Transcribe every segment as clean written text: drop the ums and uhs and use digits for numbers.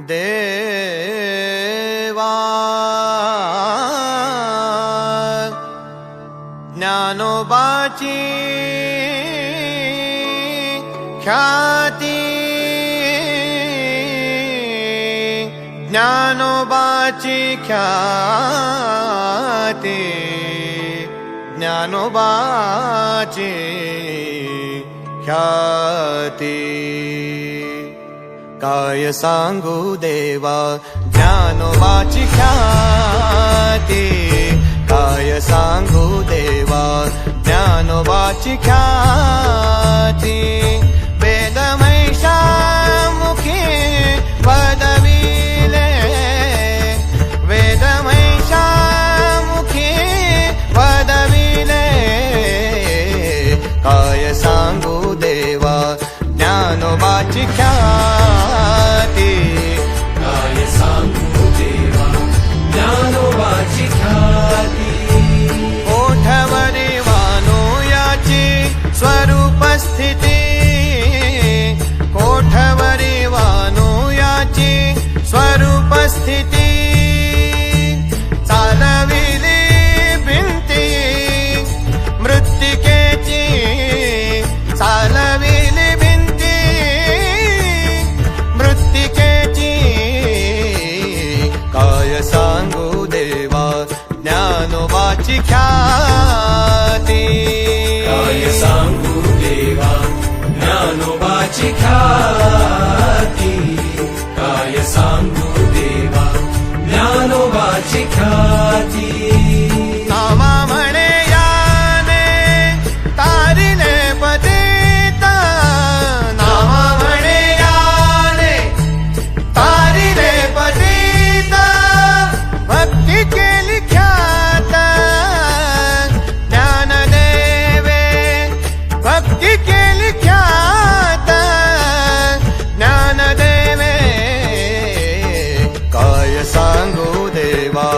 देवा ज्ञानोबाची ख्याती, ज्ञानोबाची ख्याती, ज्ञानोबाची ख्याती. काय सांगू देवा ज्ञानोबाची ख्याती, काय सांगू देवा ज्ञानोबाची ख्याती. वेदमहिषामुखी पदविले, वेदमहिषामुखी पदविले. काय सांगू देवा ज्ञानोबाची ख्याती, काय सांगू देवा ज्ञानोबाची ख्याती. ओठवरी वानुयाची स्वरूप स्थिती, कोठवरी वानुयाची स्वरूप स्थिती. चालविली भिंती मृत्तिकेची, चालविली भिंती मृत्तिकेची. काय सांगू देवा ज्ञानोबाची ख्याती, काय सांगू देवा ज्ञानोबाची ख्याती. काय सांगू देवा ज्ञानोबाची ख्याती. नामा म्हणे याने तारिले पतिता, नामा म्हणे याने तारिले पतिता. भक्ती केली ख्यात ज्ञानदेवे, भक्ती केली ख्यात ज्ञानदेवे. काय सांगू देवा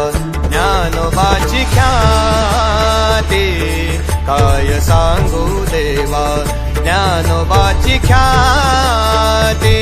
ज्ञानोबाची ख्याती, काय सांगू देवा ज्ञानोबाची ख्याती.